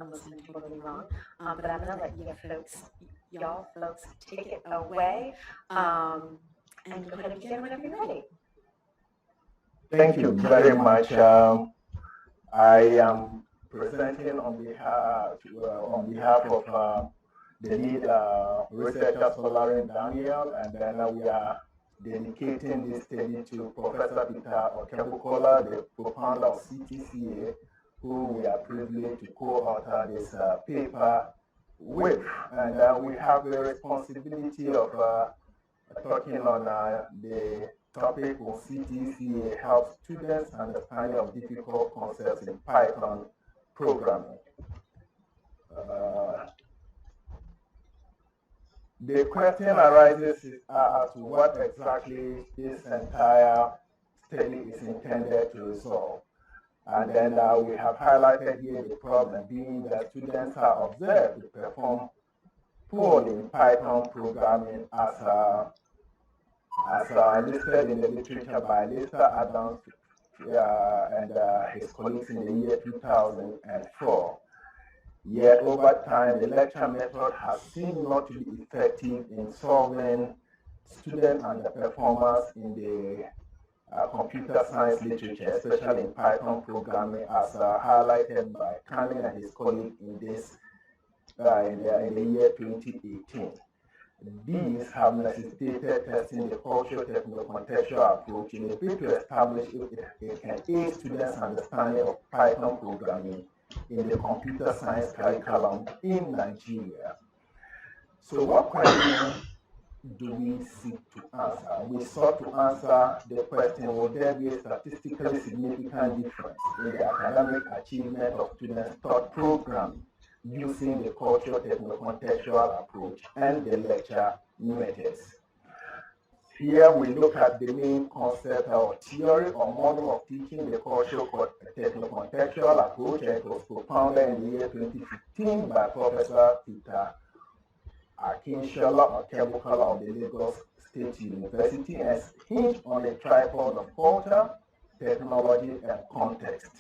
I'm listening totally wrong. But I'm gonna let y'all folks take it away, and go ahead and begin whenever you're ready. Thank you very much. I am presenting on behalf of the lead researcher Solarin Daniel, and then we are dedicating this study to Professor Peter Okebukola, the co-founder of CTCA, who we are privileged to co-author this paper with. And we have the responsibility of talking on the topic of CTCA helps students understanding of difficult concepts in Python programming. The question arises as to what exactly this entire study is intended to resolve. And then we have highlighted here the problem being that students are observed to perform poorly in Python programming as listed in the literature by Lester Adams and his colleagues in the year 2004. Yet over time, the lecture method has seemed not to be effective in solving student underperformance in the computer science literature, especially in Python programming, as highlighted by Canning and his colleague in this in the year 2018. These have necessitated testing the cultural techno-contextual approach in a bid to establish if it can aid students' understanding of Python programming in the computer science curriculum in Nigeria. So what question do we seek to answer? We sought to answer the question, will there be a statistically significant difference in the academic achievement of students taught programming using the cultural techno-contextual approach and the lecture methods? Here we look at the main concept or theory or model of teaching the cultural techno-contextual approach, and it was propounded in the year 2015 by Professor Peter Akinshola Okebukola of the Lagos State University, and hinged on a tripod of culture, technology, and context.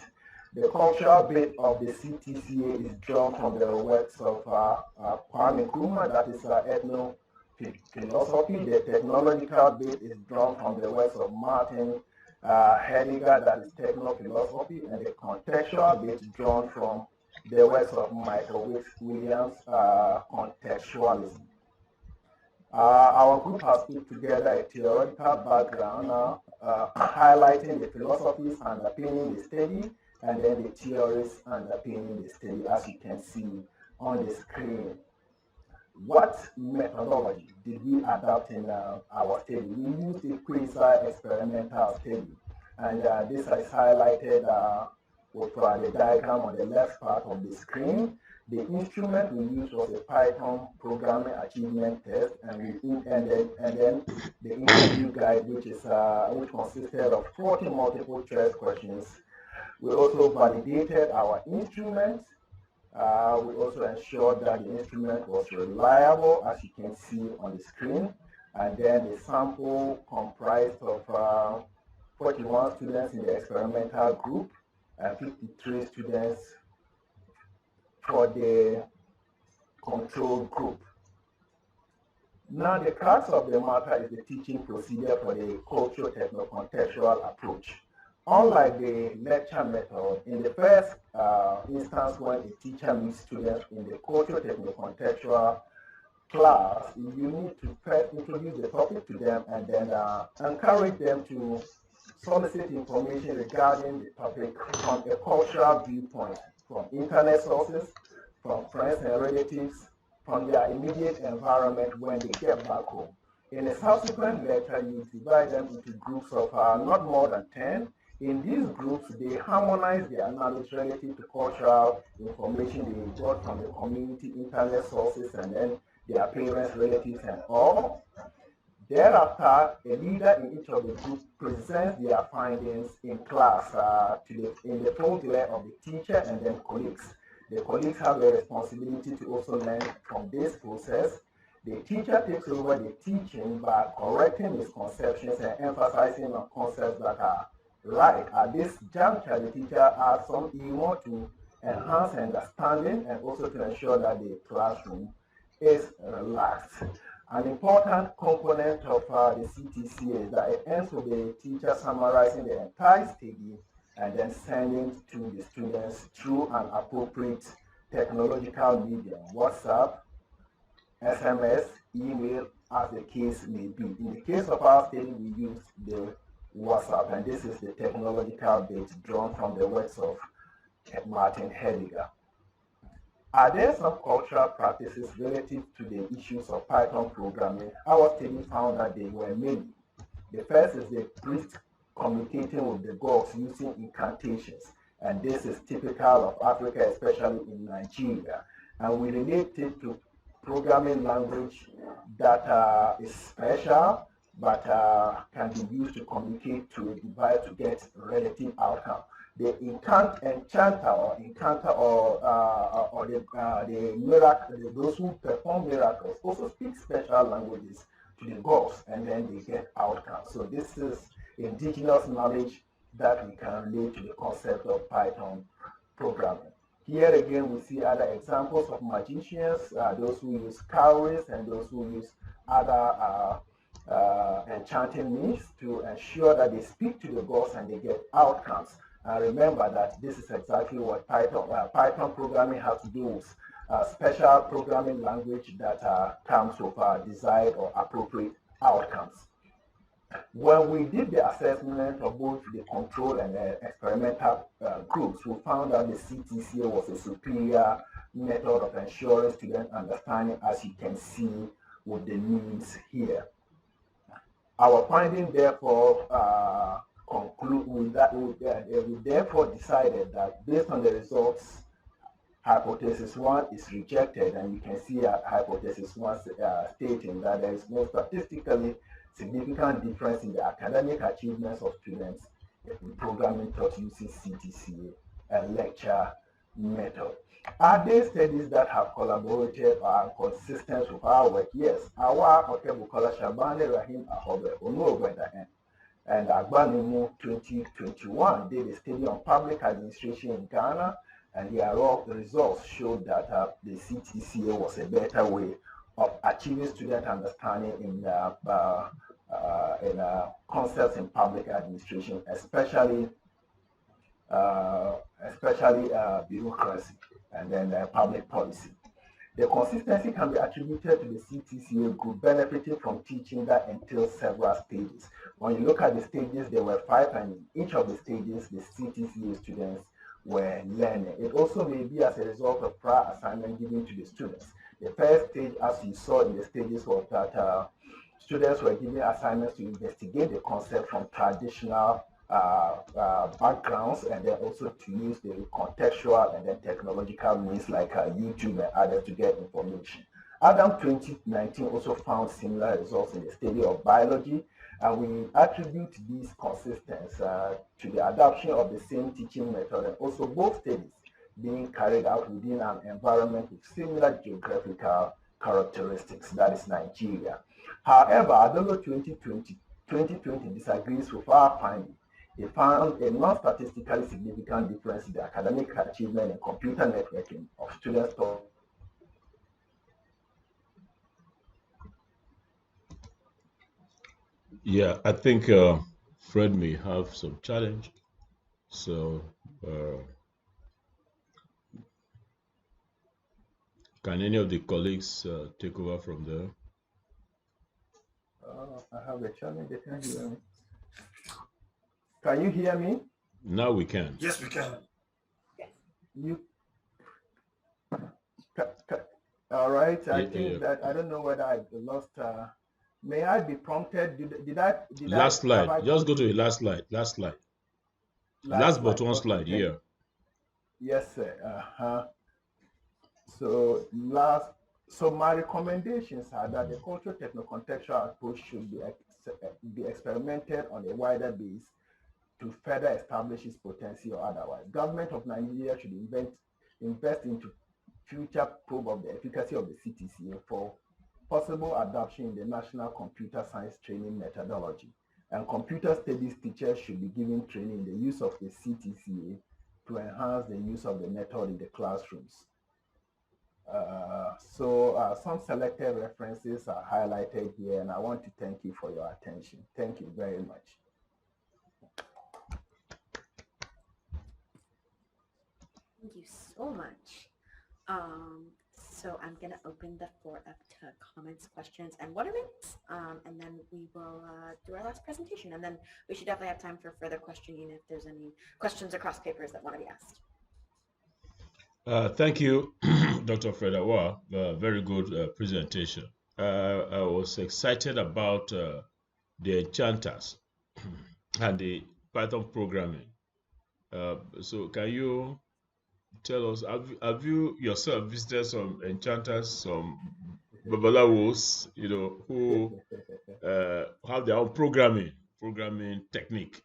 The cultural bit of the CTCA is drawn from the works of Kwame Nkrumah, that is ethno-philosophy. The technological bit is drawn from the works of Martin Heidegger, that is techno-philosophy, and the contextual bit is drawn from the works of Michael Williams, contextualism. Our group has put together a theoretical background highlighting the philosophies underpinning the study, and then the theories underpinning the study, as you can see on the screen. What methodology did we adopt in our study? We used a quasi-experimental study, and this is highlighted with the diagram on the left part of the screen. The instrument we used was a Python programming achievement test, and then the interview guide, which consisted of 40 multiple choice questions. We also validated our instrument. We also ensured that the instrument was reliable, as you can see on the screen. And then the sample comprised of 41 students in the experimental group and 53 students for the control group. Now, the crux of the matter is the teaching procedure for the cultural techno-contextual approach. Unlike the lecture method, in the first instance when a teacher meets students in the cultural techno-contextual class, you need to first introduce the topic to them and then encourage them to solicit information regarding the topic from a cultural viewpoint, from internet sources, from friends and relatives, from their immediate environment when they get back home. In a subsequent lecture, you divide them into groups of not more than 10. In these groups, they harmonize their knowledge relative to cultural information they got from the community, internet sources, and then their parents, relatives, and all. Thereafter, a leader in each of the groups presents their findings in class in the full glare of the teacher and then colleagues. The colleagues have the responsibility to also learn from this process. The teacher takes over the teaching by correcting misconceptions and emphasizing on concepts that are right. At this juncture, the teacher asks he wants to enhance understanding, and also to ensure that the classroom is relaxed. An important component of the CTCA is that it ends with the teacher summarizing the entire study and then sending to the students through an appropriate technological medium, WhatsApp, SMS, email, as the case may be. In the case of our study, we use the WhatsApp, and this is the technological bit drawn from the works of Martin Heidegger. Are there some cultural practices relative to the issues of Python programming? Our study found that there were many. The first is the priest communicating with the gods using incantations, and this is typical of Africa, especially in Nigeria. And we relate it to programming language that is special, but can be used to communicate to a device to get relative outcome. The enchanter or the miracle, those who perform miracles also speak special languages to the gods, and then they get outcomes. So this is indigenous knowledge that we can relate to the concept of Python programming. Here again, we see other examples of magicians, those who use cowries and those who use other enchanting means to ensure that they speak to the gods and they get outcomes. And remember that this is exactly what Python programming has to do with special programming language that comes with desired or appropriate outcomes. When we did the assessment of both the control and experimental groups, we found that the CTCA was a superior method of ensuring student understanding, as you can see with the means here. Our finding therefore conclude with that we therefore decided that based on the results, hypothesis 1 is rejected, and you can see hypothesis 1 stating that there is no statistically significant difference in the academic achievements of students in programming taught using CTCA and lecture method. Are there studies that have collaborated or are consistent with our work? Yes. Our Okebukola Shabani Rahim Ahobe Onuogweda and Agbanimu 2021 did a study on public administration in Ghana, and their results showed that the CTCA was a better way of achieving student understanding in concepts in public administration, especially bureaucracy and then public policy. The consistency can be attributed to the CTCA group benefiting from teaching that entails several stages. When you look at the stages, there were 5, and in each of the stages, the CTCA students were learning. It also may be as a result of prior assignment given to the students. The first stage, as you saw in the stages, was that students were given assignments to investigate the concept from traditional backgrounds, and then also to use the contextual and then technological means like YouTube and others to get information. Adam 2019 also found similar results in the study of biology, and we attribute these consistencies to the adoption of the same teaching method, and also both studies being carried out within an environment with similar geographical characteristics, that is Nigeria. However, Adolo 2020 disagrees with our finding. They found a non-statistically significant difference in the academic achievement and computer networking of students. Yeah, I think Fred may have some challenge. So can any of the colleagues take over from there? I have a challenge. They can't hear me. Can you hear me? Now we can. Yes, we can. You. All right. I think that I don't know whether I lost. May I be prompted? Did I? Last slide. Just go to the last slide. Last slide. Last but one slide. Okay. Yeah. Yes, sir. So my recommendations are that the cultural techno-contextual approach should be experimented on a wider base to further establish its potency or otherwise. Government of Nigeria should invest into future probe of the efficacy of the CTCA for possible adoption in the National Computer Science Training Methodology. And computer studies teachers should be given training in the use of the CTCA to enhance the use of the method in the classrooms. Some selected references are highlighted here, and I want to thank you for your attention. Thank you very much. Thank you so much. So I'm going to open the floor up to comments, questions, and wonderments, and then we will do our last presentation. And then we should definitely have time for further questioning if there's any questions across papers that want to be asked. Thank you, Dr. Fred Awa. Very good presentation. I was excited about the enchanters and the Python programming. So can you tell us, have you yourself visited some enchanters, some babalawos, who have their own programming technique?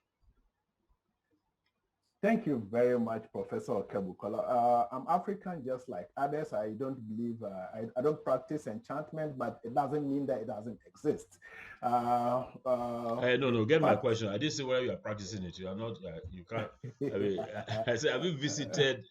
Thank you very much, Professor Kebukola. I'm African just like others. I don't believe, I don't practice enchantment, but it doesn't mean that it doesn't exist. No, get my question. I didn't say whether you are practicing it. You are not, you can't. I mean, I said, have you visited?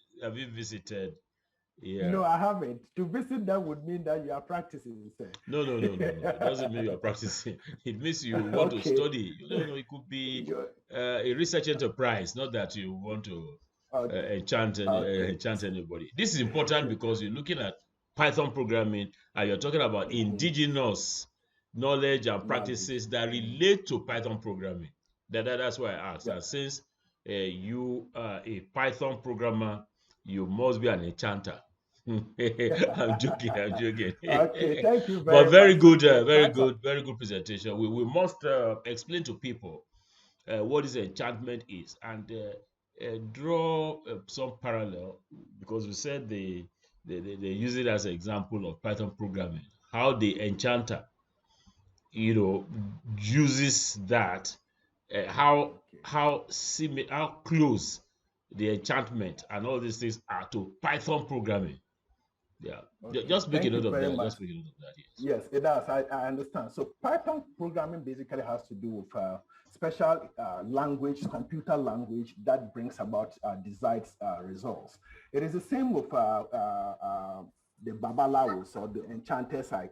Yeah. No, I haven't. To visit that would mean that you are practicing, sir. No. It doesn't mean you are practicing. It means you want to study. It could be a research enterprise, not that you want to enchant anybody. This is important because you're looking at Python programming and you're talking about indigenous knowledge and practices that relate to Python programming. That's why I asked. And since you are a Python programmer, you must be an enchanter. I'm joking. Okay, thank you very much. But very good presentation. We must explain to people what is enchantment is and draw some parallel, because we said they use it as an example of Python programming. How the enchanter, uses that. How close the enchantment and all these things are to Python programming. Yeah, okay. Just make a note of that. Yes, it does. I understand. So Python programming basically has to do with special language, computer language that brings about desired results. It is the same with the Babalawos or the enchanters I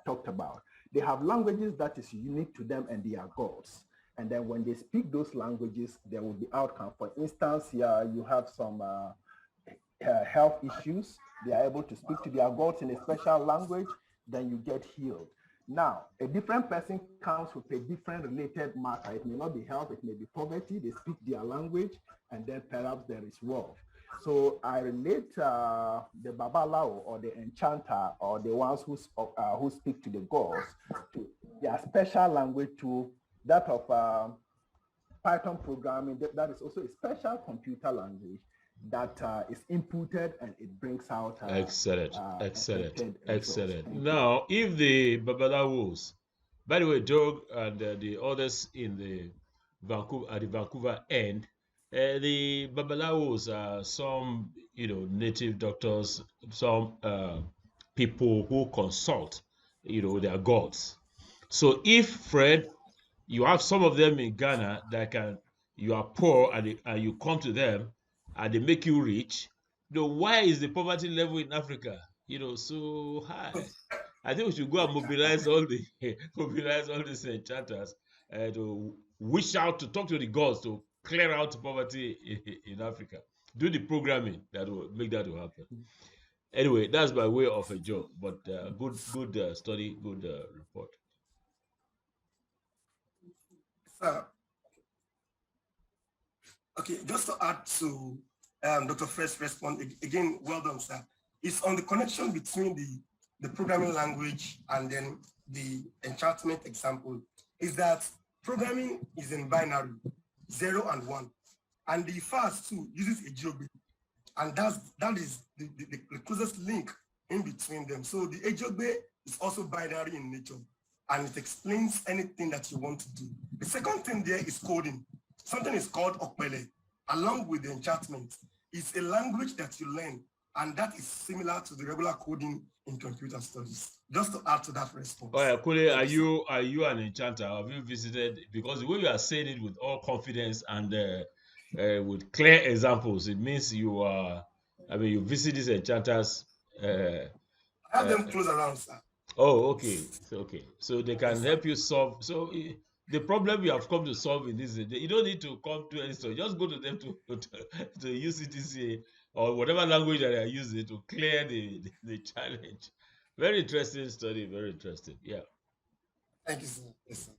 talked about. They have languages that is unique to them and they are gods. And then when they speak those languages, there will be outcome. For instance, here you have some health issues. They are able to speak to their gods in a special language, then you get healed. Now, a different person comes with a different related matter. It may not be health, it may be poverty. They speak their language, and then perhaps there is wealth. So I relate the Babalao or the enchanter or the ones who speak to the gods to their special language to that of Python programming. That is also a special computer language that is inputted and it brings out excellent. Now, if the Babalawos, by the way, Doug and the others in the Vancouver end, the Babalawos are some native doctors, some people who consult their gods. So if, Fred, you have some of them in Ghana that you are poor and you come to them and they make you rich, why is the poverty level in Africa so high? I think we should go and mobilize all these enchanters to wish out to talk to the gods to clear out poverty in Africa. Do the programming that will make that happen. Anyway, that's by way of a joke, but good study, good report. Okay, just to add to Dr. Fred's response, again, well done, sir. It's on the connection between the programming language and then the enchantment example, is that programming is in binary, 0 and 1. And the first two uses a GeoBit. And that is the closest link in between them. So the GeoBit is also binary in nature, and it explains anything that you want to do. The second thing there is coding. Something is called Okpele, along with the enchantment. It's a language that you learn, and that is similar to the regular coding in computer studies. Just to add to that response. Oh, yeah, Kule, are you an enchanter? Have you visited? Because the way you are saying it with all confidence and with clear examples. It means you are, I mean, you visit these enchanters. I have them close around, sir. Oh, okay. So they can help you solve. So the problem you have come to solve in this, you don't need to come to any store. Just go to them to use CTCA or whatever language that they are using to clear the challenge. Very interesting study. Very interesting. Yeah. Thank you, sir. Yes, sir.